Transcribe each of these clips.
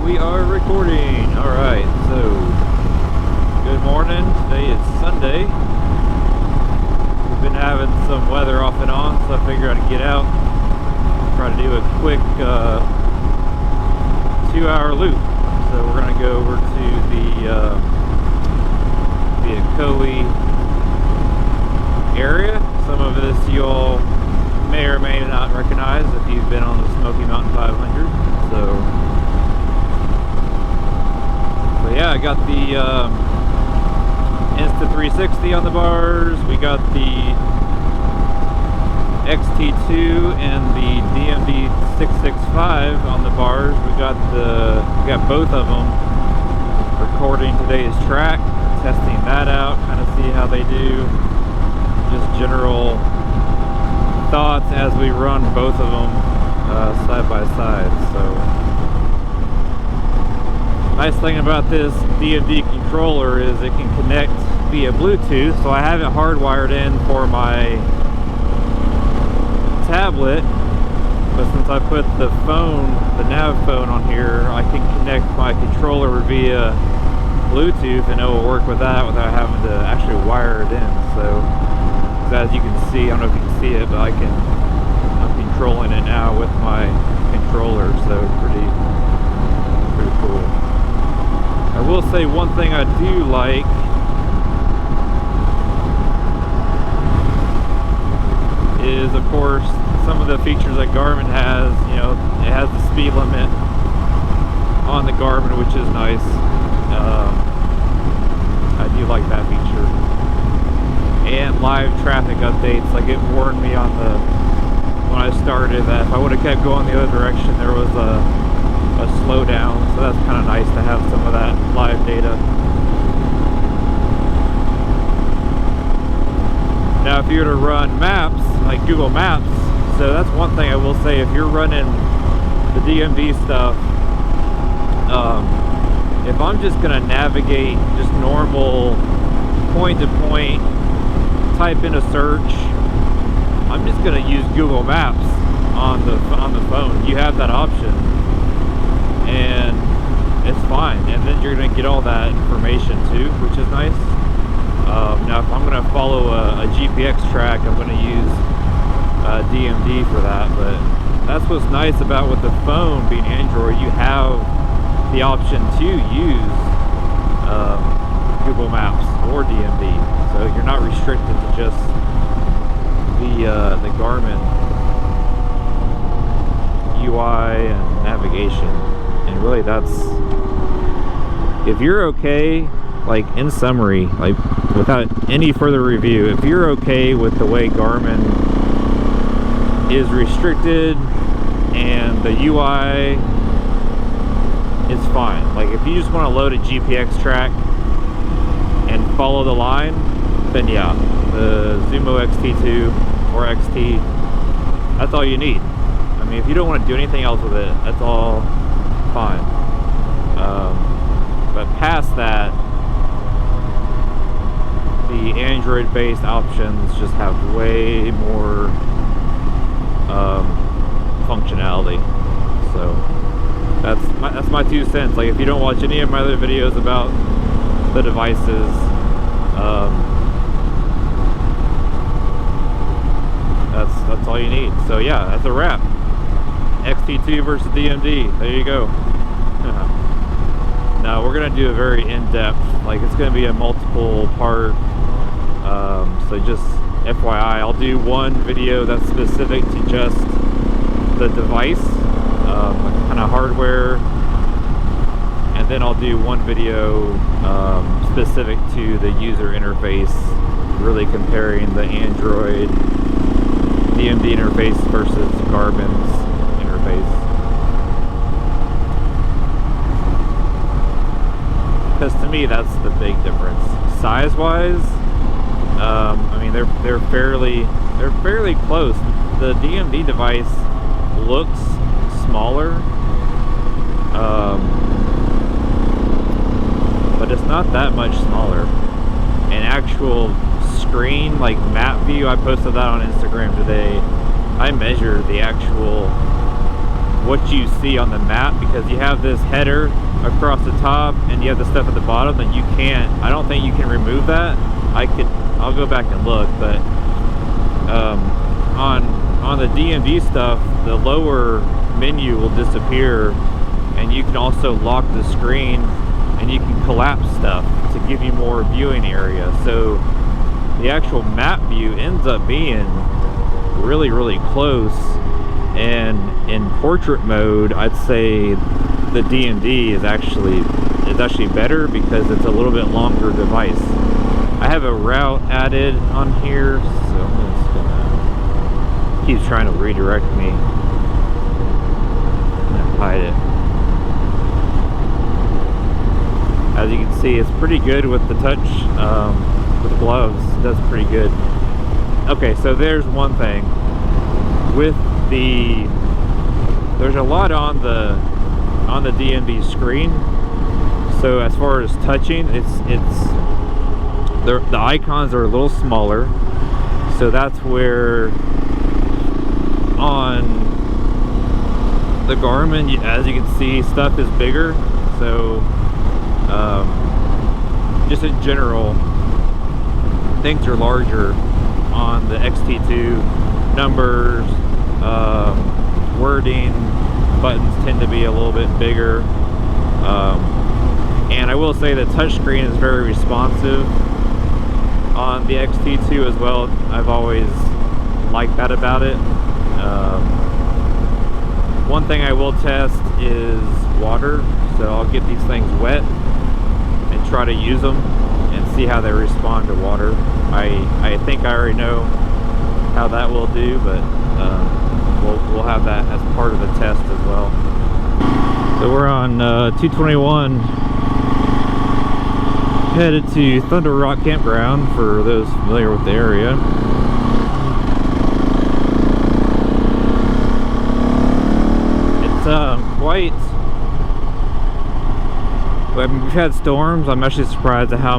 we are recording. Alright, so good morning. Today is Sunday. We've been having some weather off and on, so I figured I'd get out, try to do a quick 2-hour loop. So we're going to go over to the Ocoee area. Some of this you all may or may not recognize if you've been on the Smoky Mountain 500. So yeah, I got the Insta360 on the bars. We got the XT2 and the DMD 665 on the bars. We got both of them recording today's track, testing that out, kind of see how they do. Just general thoughts as we run both of them side by side. So nice thing about this DMD controller is it can connect via Bluetooth, so I have it hardwired in for my tablet, but since I put the phone, the nav phone on here, I can connect my controller via Bluetooth and it will work with that without having to actually wire it in. So as you can see, I don't know if you can see it, but I'm controlling it now with my controller, so pretty cool. I will say one thing I do like is, of course, some of the features that Garmin has. You know, it has the speed limit on the Garmin, which is nice. I do like that feature. And live traffic updates, like it warned me on when I started that if I would have kept going the other direction, there was a slowdown, so that's kind of nice to have some of that live data. Now if you were to run maps, like Google Maps, so that's one thing I will say, if you're running the DMD stuff, if I'm just going to navigate just normal point to point, type in a search, I'm just going to use Google Maps on the phone. You have that option and it's fine, and then you're going to get all that information too, which is nice. Now if I'm going to follow a GPX track, I'm going to use DMD for that, but that's what's nice about with the phone being Android. You have the option to use Google Maps or DMD, so you're not restricted to just the Garmin UI and navigation. And really, that's, if you're okay, like in summary, like without any further review, if you're okay with the way Garmin is restricted and the UI is fine. Like if you just want to load a GPX track and follow the line, then yeah, the Zumo XT2 or XT, that's all you need. I mean, if you don't want to do anything else with it, that's all fine. But past that, the Android-based options just have way more functionality. So that's my 2 cents. Like if you don't watch any of my other videos about the devices, that's all you need. So yeah, that's a wrap. XT2 versus DMD. There you go. Now we're gonna do a very in-depth, like it's gonna be a multiple part. So just FYI, I'll do one video that's specific to just the device, kind of hardware, and then I'll do one video specific to the user interface, really comparing the Android DMD interface versus Garmin's interface. Because to me, that's the big difference. Size-wise, I mean they're fairly close. The DMD device looks smaller, but it's not that much smaller. An actual screen, like map view, I posted that on Instagram today. I measured the actual what you see on the map, because you have this header across the top and you have the stuff at the bottom that you can't, I don't think you can remove that. I'll go back and look, but on the DMD stuff, the lower menu will disappear, and you can also lock the screen and you can collapse stuff to give you more viewing area. So the actual map view ends up being really, really close. And in portrait mode, I'd say the DMD is actually better because it's a little bit longer device. I have a route added on here, so I'm just gonna keep trying to redirect me. I'm gonna hide it. As you can see, it's pretty good with the touch, with the gloves. It does pretty good. Okay, so there's one thing with there's a lot on the DMD screen. So as far as touching, the icons are a little smaller. So that's where on the Garmin, as you can see, stuff is bigger. So just in general, things are larger on the XT2. Numbers, wording, buttons tend to be a little bit bigger, and I will say the touchscreen is very responsive on the XT2 as well. I've always liked that about it. One thing I will test is water, so I'll get these things wet and try to use them and see how they respond to water. I think I already know how that will do, but we'll have that as part of the test as well. So we're on 221, headed to Thunder Rock Campground for those familiar with the area. It's quite, I mean, we've had storms. I'm actually surprised at how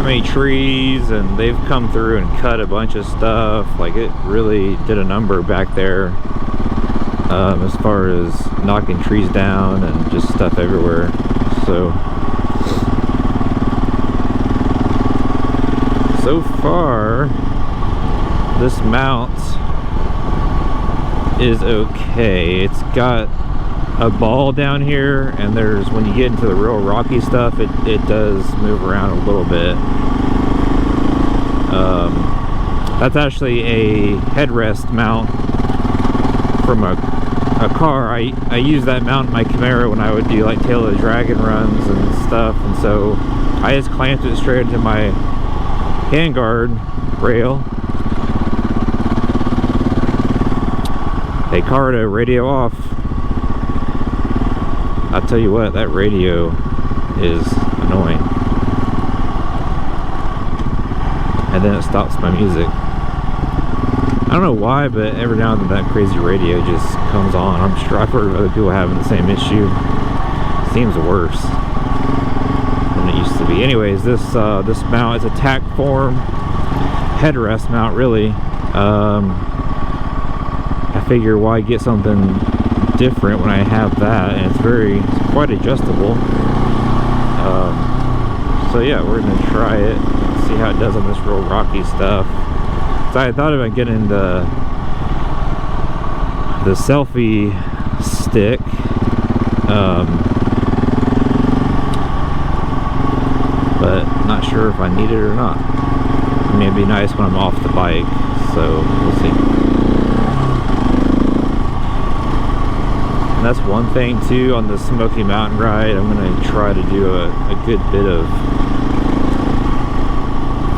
many trees, and they've come through and cut a bunch of stuff. Like, it really did a number back there, as far as knocking trees down and just stuff everywhere. So far this mount is okay. It's got a ball down here, and there's, when you get into the real rocky stuff, it does move around a little bit. That's actually a headrest mount from a car. I use that mount in my Camaro when I would do like Tail of the Dragon runs and stuff, and so I just clamped it straight into my handguard rail. Hey Cardo, radio off. I'll tell you what, that radio is annoying. And then it stops my music. I don't know why, but every now and then that crazy radio just comes on. I'm sure I've heard of other people having the same issue. Seems worse than it used to be. Anyways, this mount is a tack form headrest mount, really. I figure why get something different when I have that, and it's quite adjustable. So yeah, we're gonna try it, see how it does on this real rocky stuff. So I thought about getting the selfie stick, but not sure if I need it or not. I mean, it'd be nice when I'm off the bike, so we'll see. That's one thing too on the Smoky Mountain ride. I'm going to try to do a good bit of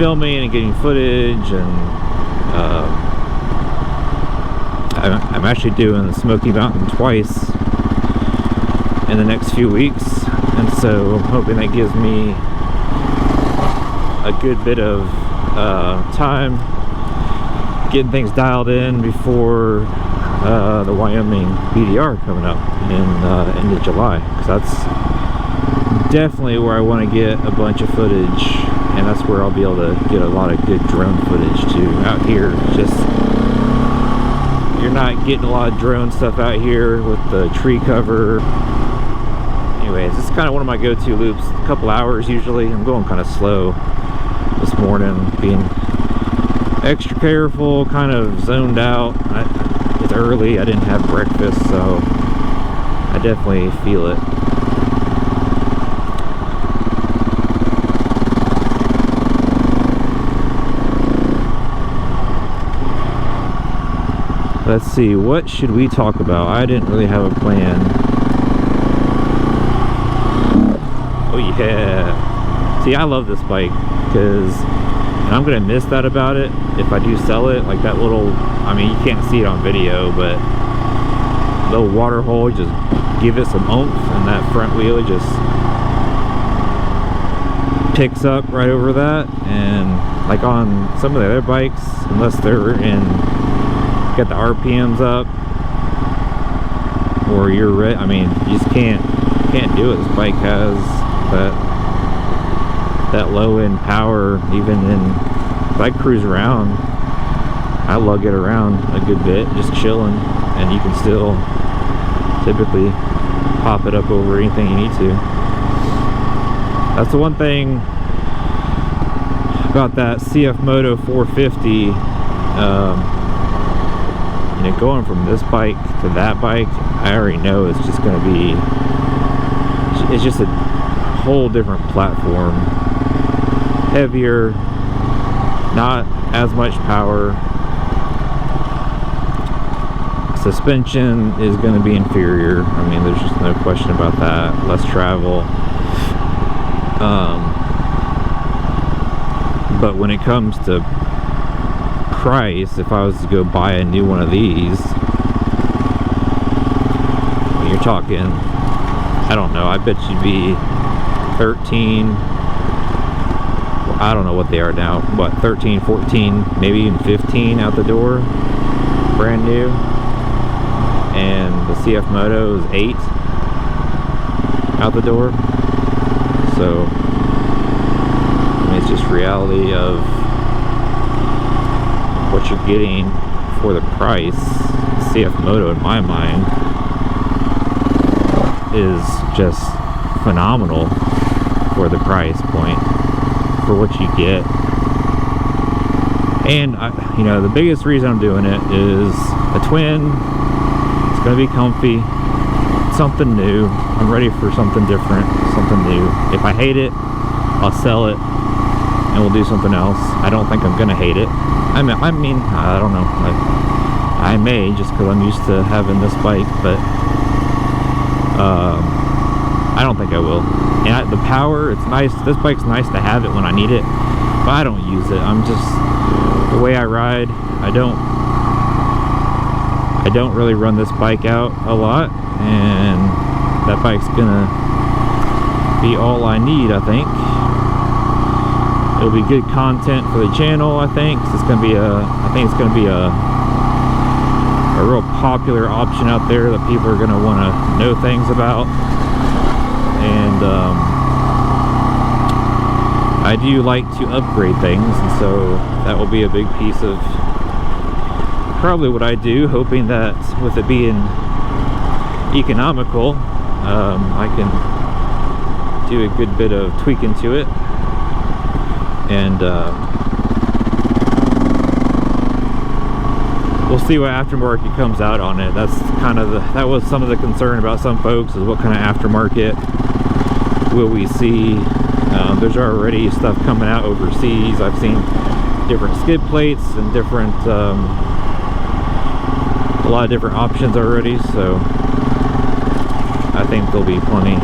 filming and getting footage, and I'm actually doing the Smoky Mountain twice in the next few weeks, and so I'm hoping that gives me a good bit of time getting things dialed in before the Wyoming BDR coming up in end of July, because that's definitely where I want to get a bunch of footage, and that's where I'll be able to get a lot of good drone footage too. Out here, just you're not getting a lot of drone stuff out here with the tree cover. Anyways, this is kind of one of my go-to loops. A couple hours usually. I'm going kind of slow this morning, being extra careful, kind of zoned out. It's early, I didn't have breakfast, so I definitely feel it. Let's see, what should we talk about? I didn't really have a plan. Oh yeah. See, I love this bike because I'm gonna miss that about it if I do sell it. Like that little, I mean, you can't see it on video, but little water hole, just give it some oomph, and that front wheel just picks up right over that. And like on some of the other bikes, unless they're in, got the RPMs up, or you're ready, I mean, you just can't do it. This bike has that low end power. Even in, if I cruise around, I lug it around a good bit, just chilling, and you can still typically pop it up over anything you need to. That's the one thing about that CFMOTO 450. You know, going from this bike to that bike, I already know it's just going to be, it's just a whole different platform. Heavier, not as much power. Suspension is going to be inferior. I mean, there's just no question about that. Less travel. But when it comes to price, if I was to go buy a new one of these, you're talking, I don't know, I bet you'd be 13, I don't know what they are now, what, 13, 14, maybe even 15 out the door, brand new. And the CFMOTO is 8 out the door. So I mean, it's just reality of what you're getting for the price. CFMOTO, in my mind, is just phenomenal for the price point, for what you get. And you know, the biggest reason I'm doing it is a twin. It's gonna be comfy, something new. I'm ready for something different, something new. If I hate it, I'll sell it and we'll do something else. I don't think I'm gonna hate it. I mean, I don't know. I may, just because I'm used to having this bike, but I don't think I will. And the power, it's nice. This bike's nice to have it when I need it, but I don't use it. I'm just, the way I ride, I don't really run this bike out a lot, and that bike's gonna be all I need, I think. It'll be good content for the channel, I think. It's gonna be I think it's gonna be a real popular option out there that people are gonna want to know things about. And I do like to upgrade things, and so that will be a big piece of probably what I do, hoping that with it being economical, I can do a good bit of tweaking to it. And we'll see what aftermarket comes out on it. That's kind of that was some of the concern about some folks, is what kind of aftermarket will we see. There's already stuff coming out overseas. I've seen different skid plates and different a lot of different options already, so I think there'll be plenty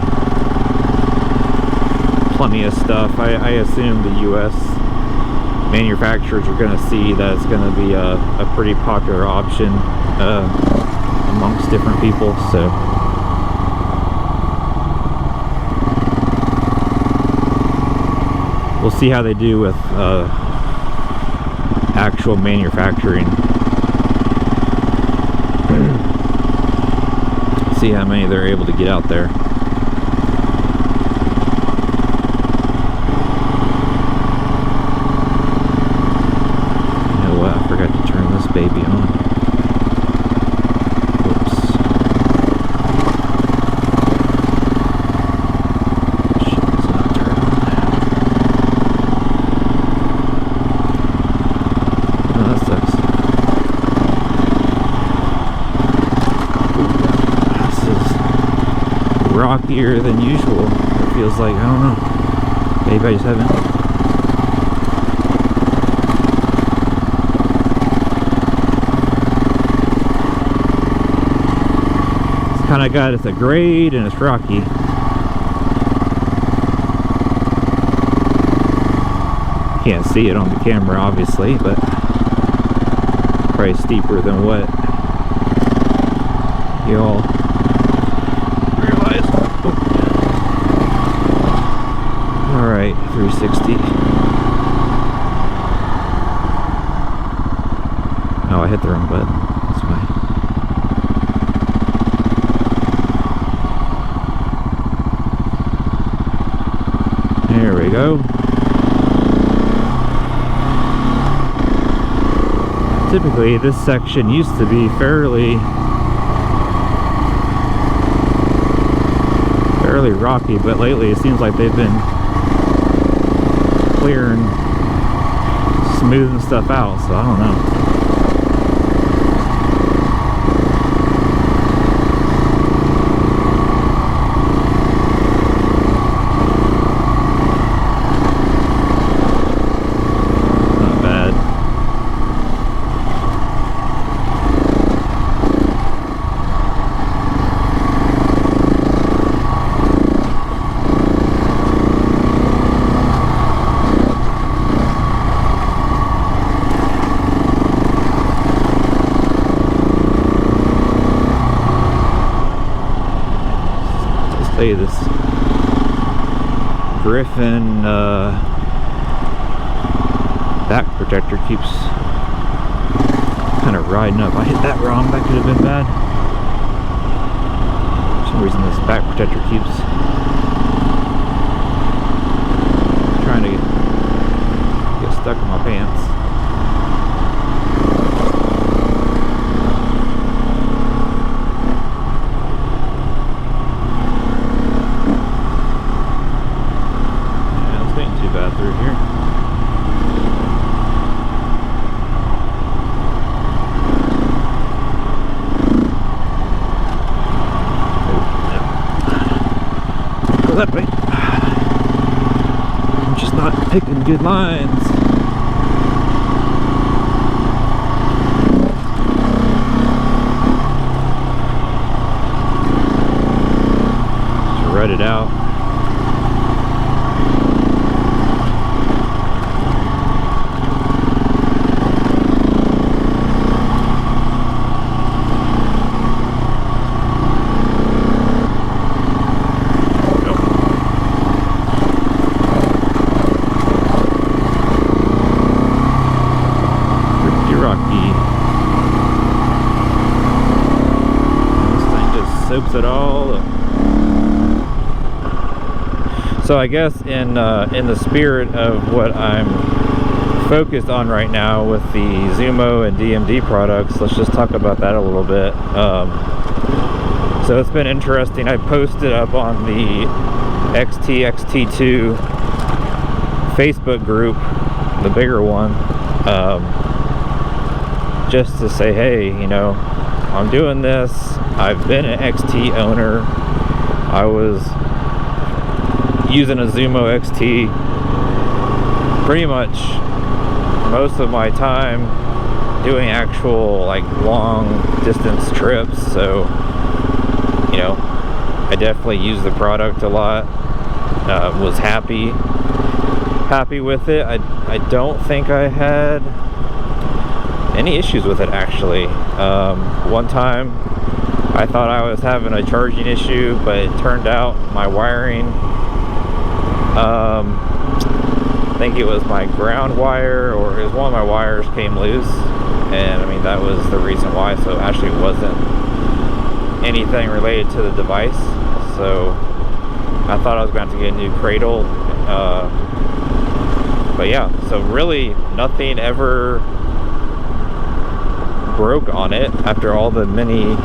of stuff. I assume the US manufacturers are going to see that it's going to be a pretty popular option amongst different people, so we'll see how they do with actual manufacturing. See how many they're able to get out there. You know what? I forgot to turn this baby on. rockier than usual. It feels like, I don't know. Maybe I just haven't. It's kind of got, it's a grade and it's rocky. Can't see it on the camera, obviously, but probably steeper than what you all realize. Oh. All right, 360. Oh, I hit the wrong button. That's why. There we go. Typically, this section used to be fairly rocky, but lately it seems like they've been clearing, smoothing stuff out, so I don't know. This Griffin back protector keeps kind of riding up. I hit that wrong, that could have been bad. For some reason this back protector keeps trying to get stuck in my pants. Through here. Go that way. I'm just not picking good lines. Just rut it out. Soaks it all up. So I guess in the spirit of what I'm focused on right now with the XT2 and DMD products, let's just talk about that a little bit. So it's been interesting. I posted up on the XT2 Facebook group, the bigger one, just to say, hey, you know, I'm doing this. I've been an XT owner. I was using a XT2 XT pretty much most of my time doing actual like long distance trips, so you know, I definitely used the product a lot. Was happy with it. I don't think I had any issues with it actually. One time I thought I was having a charging issue, but it turned out my wiring, I think it was my ground wire, or it was one of my wires came loose, and I mean that was the reason why. So actually it wasn't anything related to the device. So I thought I was going to get a new cradle, but yeah, so really nothing ever broke on it after all the many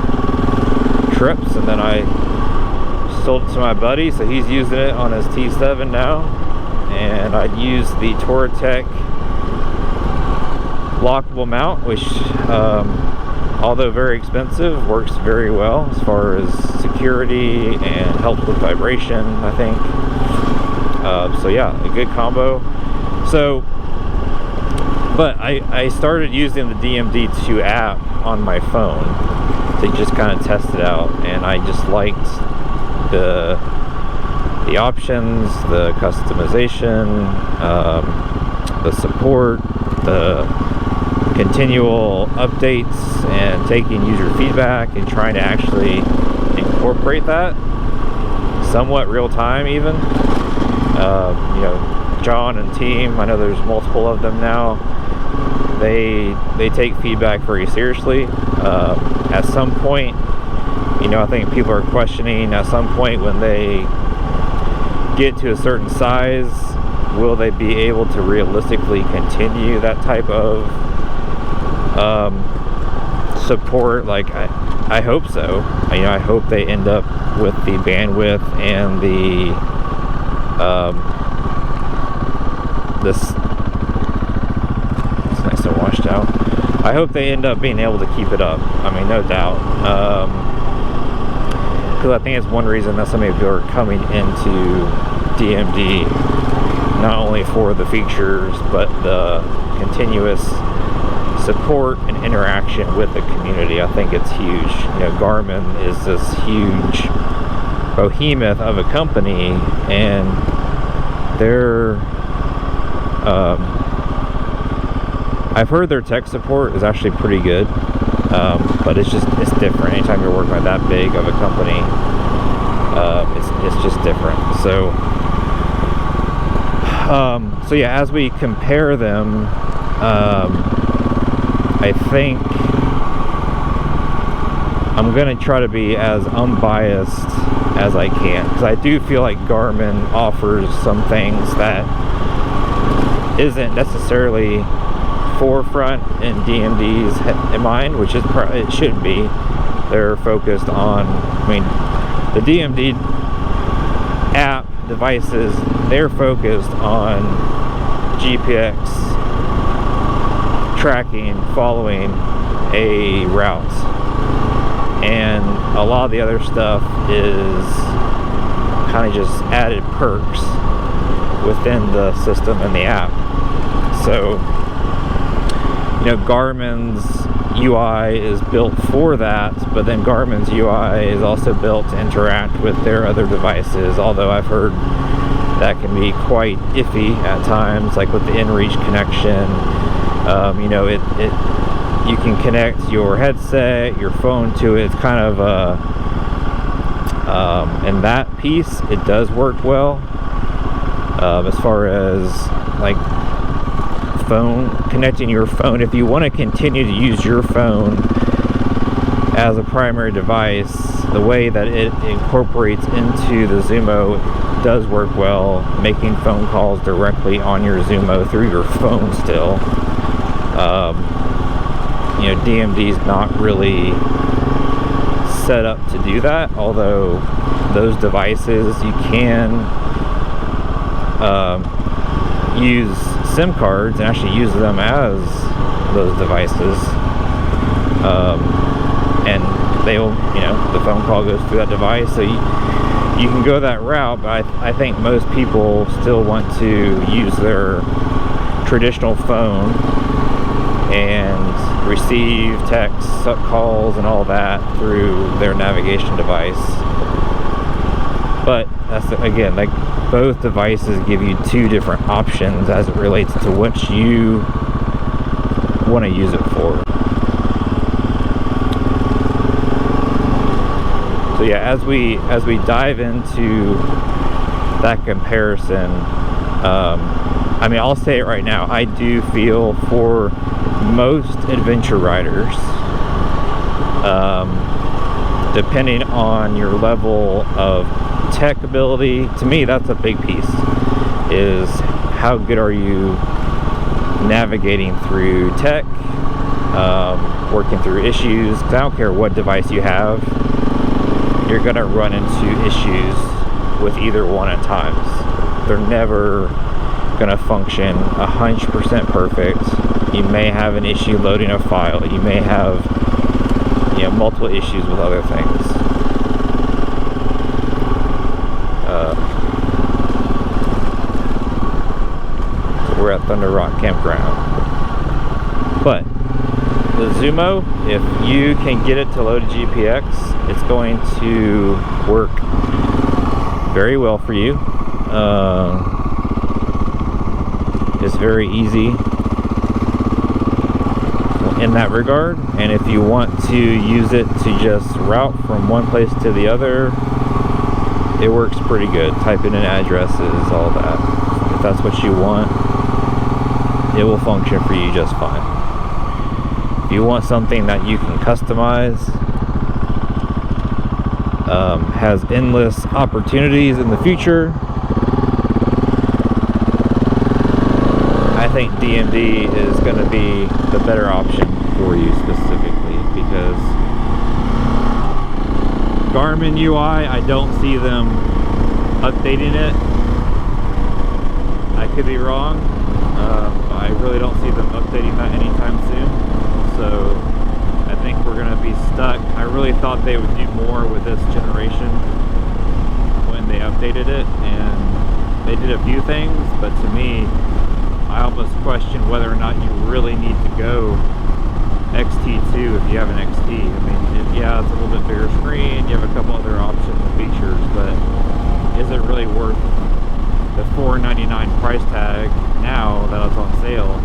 trips. And then I sold it to my buddy, so he's using it on his T7 now, and I use the Touratech lockable mount, which although very expensive, works very well as far as security and helps with vibration, I think. So yeah, a good combo. So, but I started using the DMD2 app on my phone to just kind of test it out, and I just liked the options, the customization, the support, the continual updates, and taking user feedback and trying to actually incorporate that somewhat real time even. You know, John and team, I know there's multiple of them now, they take feedback very seriously. At some point, you know, I think people are questioning at some point when they get to a certain size, will they be able to realistically continue that type of support? Like, I hope so. You know, I hope they end up with the bandwidth and the it's nice and washed out. I hope they end up being able to keep it up. I mean, no doubt. Because I think it's one reason that so many people are coming into DMD, not only for the features, but the continuous support and interaction with the community. I think it's huge. You know, Garmin is this huge behemoth of a company, and they're I've heard their tech support is actually pretty good, but it's different. Anytime you're working with that big of a company, it's just different. So so yeah, as we compare them, I think I'm gonna try to be as unbiased as I can, because I do feel like Garmin offers some things that isn't necessarily forefront in DMD's mind, which is it should be. They're focused on, I mean, the DMD app devices, they're focused on GPX tracking, following a route, and a lot of the other stuff is kind of just added perks within the system and the app. So, you know, Garmin's UI is built for that, but then Garmin's UI is also built to interact with their other devices, although I've heard that can be quite iffy at times, like with the inReach connection. You know, you can connect your headset, your phone to it. It's kind of in that piece, it does work well. As far as like connecting your phone, if you want to continue to use your phone as a primary device, the way that it incorporates into the Zumo does work well, making phone calls directly on your Zumo through your phone still. You know, DMD's not really set up to do that, although those devices you can use SIM cards and actually use them as those devices, and they'll, you know, the phone call goes through that device, so you can go that route. But I think most people still want to use their traditional phone and receive texts, calls, and all that through their navigation device. But that's again, like, both devices give you two different options as it relates to what you want to use it for. So yeah, as we dive into that comparison, I mean, I'll say it right now, I do feel for most adventure riders, depending on your level of tech ability, to me that's a big piece, is how good are you navigating through tech, working through issues. 'Cause I don't care what device you have, you're gonna run into issues with either one at times. They're never gonna function 100% perfect. You may have an issue loading a file, you may have multiple issues with other things. So we're at Thunder Rock Campground. But the Zumo, if you can get it to load a GPX, it's going to work very well for you. It's very easy in that regard, and if you want to use it to just route from one place to the other, it works pretty good. Typing in addresses, all that. If that's what you want, it will function for you just fine. If you want something that you can customize, has endless opportunities in the future, I think DMD is going to be the better option for you specifically, because Garmin UI, I don't see them updating it. I could be wrong. I really don't see them updating that anytime soon. So I think we're going to be stuck. I really thought they would do more with this generation when they updated it, and they did a few things, but to me, I almost question whether or not you really need to go XT2 if you have an XT. I mean, yeah, it's a little bit bigger screen, you have a couple other options and features, but is it really worth the $499 price tag now that it's on sale?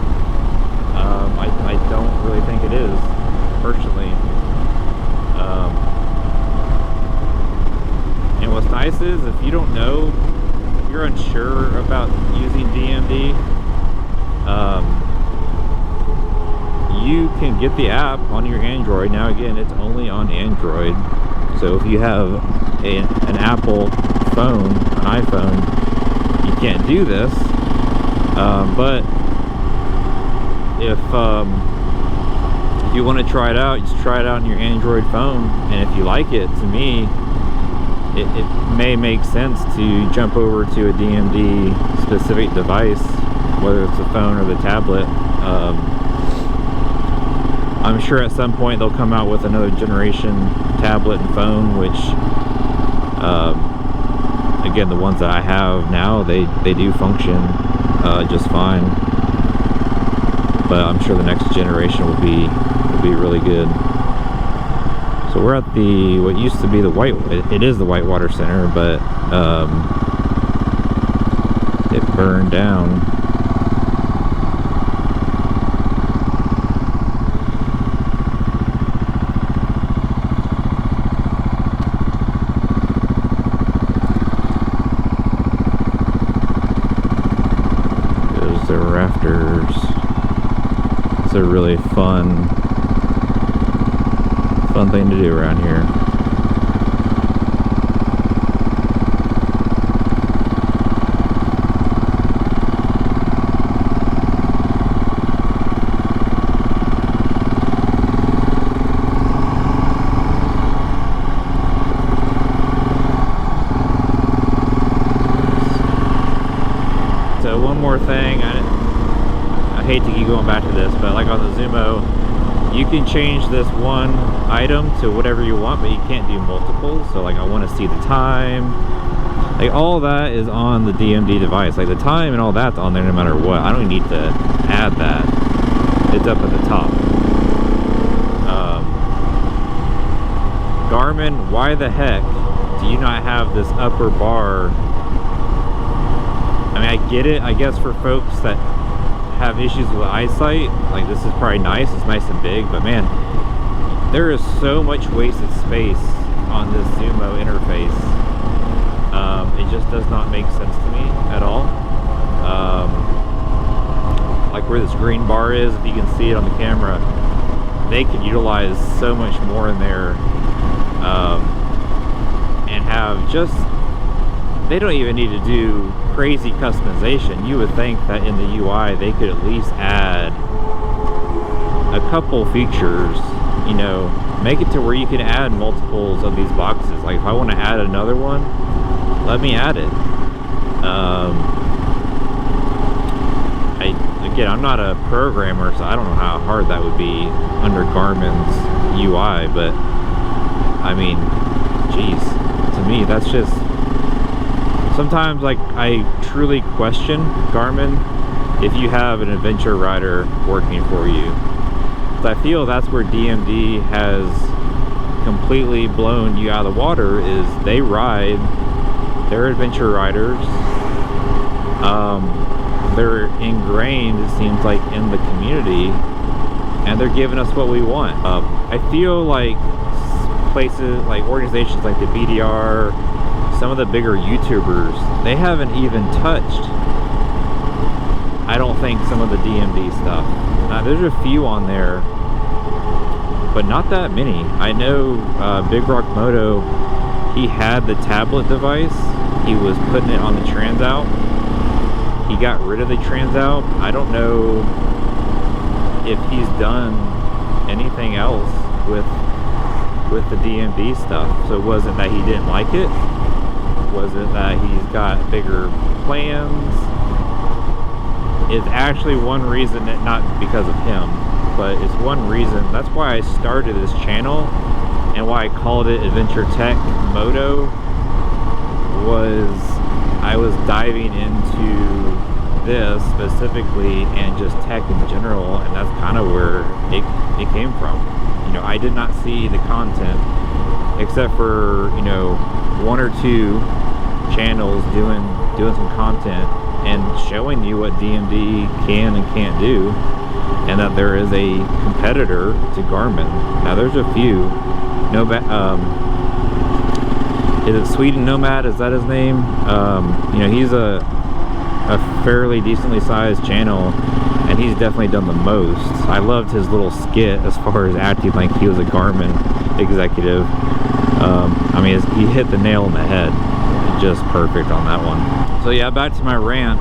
I don't really think it is, personally. And what's nice is, if you don't know, if you're unsure about using DMD, you can get the app on your Android. Now again, it's only on Android, so if you have an Apple phone, an iPhone, you can't do this. But if you want to try it out, just try it out on your Android phone, and if you like it, to me, it may make sense to jump over to a DMD specific device, whether it's the phone or the tablet. I'm sure at some point they'll come out with another generation tablet and phone, which again, the ones that I have now, they do function just fine, but I'm sure the next generation will be really good. So we're at the, what used to be the it is the Whitewater Center, but it burned down. There's the rafters. It's a really fun thing to do around here. So one more thing, I hate to keep going back to this, but like on the Zumo, you can change this one item to whatever you want, but you can't do multiples. So like, I want to see the time, like all that is on the DMD device. Like the time and all that's on there no matter what. I don't need to add that. It's up at the top. Garmin, why the heck do you not have this upper bar? I mean, I get it, I guess, for folks that have issues with eyesight, like this is probably nice, it's nice and big, but man, there is so much wasted space on this Zumo interface. It just does not make sense to me at all. Like where this green bar is, if you can see it on the camera, they could utilize so much more in there, and have just, they don't even need to do crazy customization. You would think that in the UI they could at least add a couple features, you know, make it to where you can add multiples of these boxes. Like if I want to add another one, let me add it. Again, I'm not a programmer, so I don't know how hard that would be under Garmin's UI, but I mean, geez, to me that's just, sometimes like I truly question Garmin if you have an adventure rider working for you. I feel that's where DMD has completely blown you out of the water, is they ride, they're adventure riders, they're ingrained, it seems like, in the community, and they're giving us what we want. I feel like places like organizations like the BDR, some of the bigger YouTubers, they haven't even touched, I don't think, some of the DMD stuff. Now there's a few on there, but not that many. I know Big Rock Moto, he had the tablet device, he was putting it on the Transout, he got rid of the Transout. I don't know if he's done anything else with the DMD stuff. So it wasn't that he didn't like it, was it that he's got bigger plans? It's actually one reason, that not because of him, but it's one reason, that's why I started this channel and why I called it Adventure Tech Moto, was I was diving into this specifically and just tech in general, and that's kind of where it came from. You know, I did not see the content except for, you know, one or two channels doing some content and showing you what DMD can and can't do, and that there is a competitor to Garmin. Now there's a few. Is it Sweden Nomad? Is that his name? You know, he's a fairly decently sized channel, and he's definitely done the most. I loved his little skit as far as acting like he was a Garmin executive. I mean, he hit the nail on the head, just perfect on that one. So yeah, back to my rant.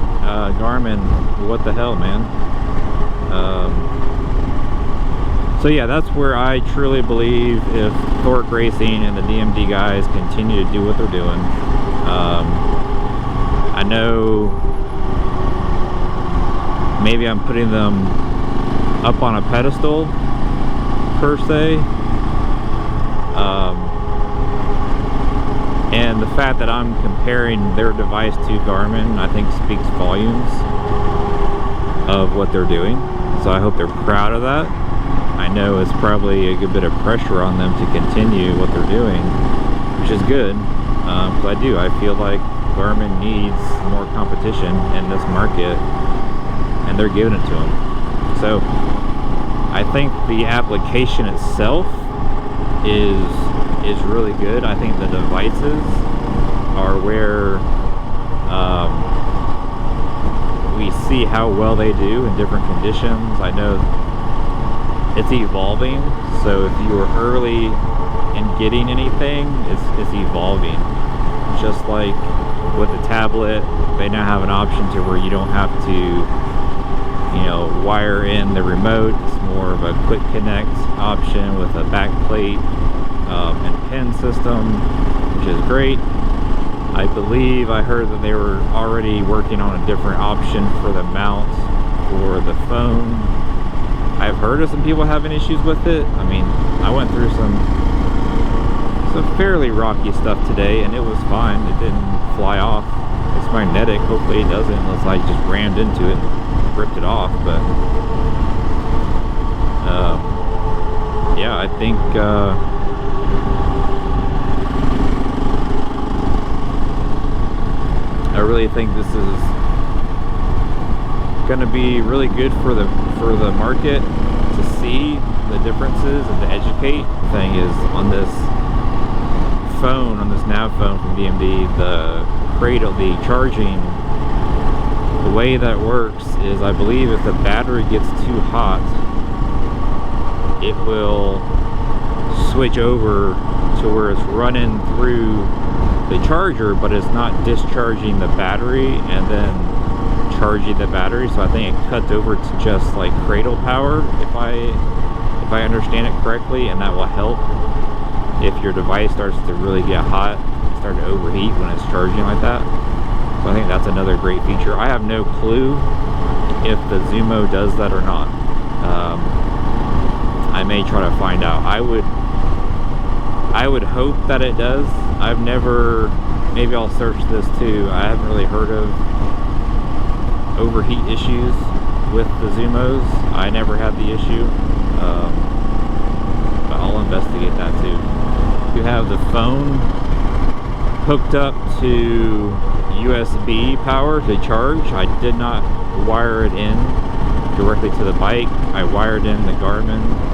Garmin, what the hell, man? So yeah, that's where I truly believe if Torque Racing and the DMD guys continue to do what they're doing. I know maybe I'm putting them up on a pedestal, per se. And the fact that I'm comparing their device to Garmin, I think speaks volumes of what they're doing. So I hope they're proud of that. I know it's probably a good bit of pressure on them to continue what they're doing, which is good. But I feel like Garmin needs more competition in this market, and they're giving it to them. So I think the application itself is really good. I think the devices are where we see how well they do in different conditions. I know it's evolving, so if you were early in getting anything, it's evolving. Just like with the tablet, they now have an option to where you don't have to, you know, wire in the remote. It's more of a quick connect option with a back plate and pin system, which is great. I believe I heard that they were already working on a different option for the mount for the phone. I've heard of some people having issues with it. I mean, I went through some fairly rocky stuff today, and it was fine. It didn't fly off. It's magnetic. Hopefully it doesn't, unless I just rammed into it and ripped it off. But yeah, I think I really think this is going to be really good for the market to see the differences and to educate. The thing is, on this phone, on this nav phone from DMD, the cradle, the charging, the way that works is, I believe if the battery gets too hot, it will switch over to where it's running through the charger, but it's not discharging the battery and then charging the battery. So I think it cuts over to just like cradle power, if I understand it correctly, and that will help if your device starts to really get hot, start to overheat when it's charging like that. So I think that's another great feature. I have no clue if the Zumo does that or not. I I may try to find out. I would hope that it does. I've never, maybe I'll search this too. I haven't really heard of overheat issues with the Zumos. I never had the issue, but I'll investigate that too. You have the phone hooked up to USB power to charge. I did not wire it in directly to the bike. I wired in the Garmin.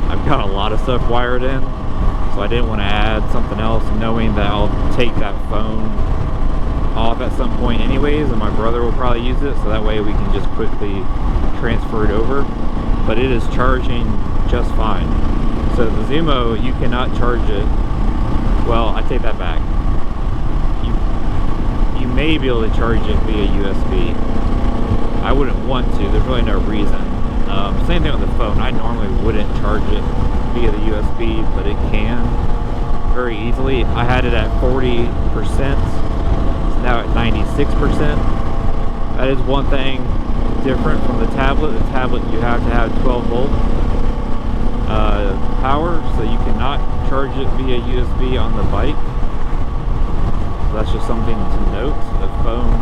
I've got a lot of stuff wired in, so I didn't want to add something else, knowing that I'll take that phone off at some point anyways, and my brother will probably use it, so that way we can just quickly transfer it over. But it is charging just fine. So the Zumo, you cannot charge it. Well, I take that back. You may be able to charge it via USB. I wouldn't want to. There's really no reason. Same thing with the phone. I normally wouldn't charge it via the USB, but it can very easily. I had it at 40%. It's now at 96%. That is one thing different from the tablet. The tablet, you have to have 12 volt power, so you cannot charge it via USB on the bike. So that's just something to note. The phone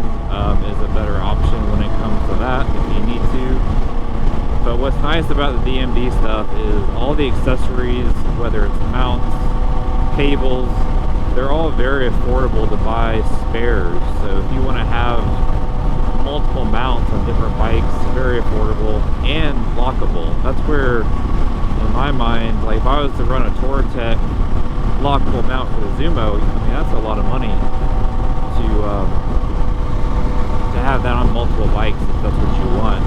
is a better option when it comes to that if you need to. But what's nice about the DMD stuff is all the accessories, whether it's mounts, cables, they're all very affordable to buy spares. So if you want to have multiple mounts on different bikes, very affordable and lockable. That's where, in my mind, like if I was to run a Touratech lockable mount for the Zumo, I mean, that's a lot of money to have that on multiple bikes if that's what you want.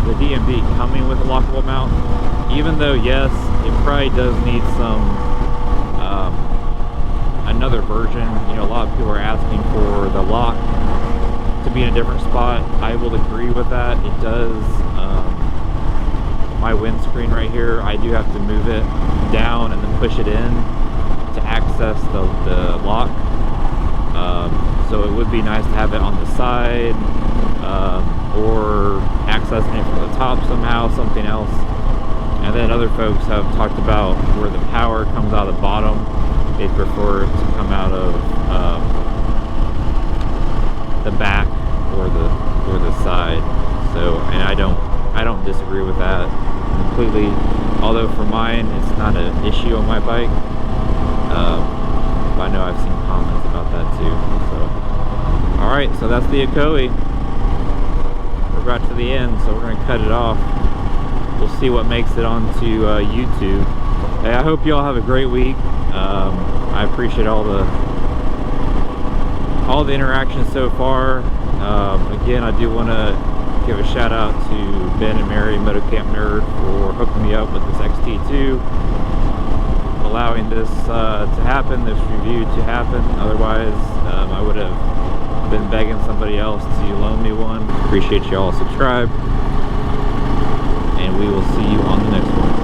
The DMD coming with a lockable mount, even though yes, it probably does need some another version. You know, a lot of people are asking for the lock to be in a different spot. I will agree with that. It does. My windscreen right here, I do have to move it down and then push it in to access the lock. So it would be nice to have it on the side, or accessing it from the top somehow, something else. And then other folks have talked about where the power comes out of the bottom. They prefer it to come out of the back or the side. So, and I don't disagree with that completely. Although for mine, it's not an issue on my bike. But I know I've seen comments about that too. So, all right, so that's the Akoi. We're about to the end, so we're going to cut it off. We'll see what makes it onto YouTube. Hey, I hope you all have a great week. I appreciate all the interactions so far. Again, I do want to give a shout out to Ben and Mary, Moto Camp Nerd, for hooking me up with this XT2, allowing this to happen, this review to happen. Otherwise, I would have been begging somebody else to loan me one. Appreciate y'all. Subscribe, and we will see you on the next one.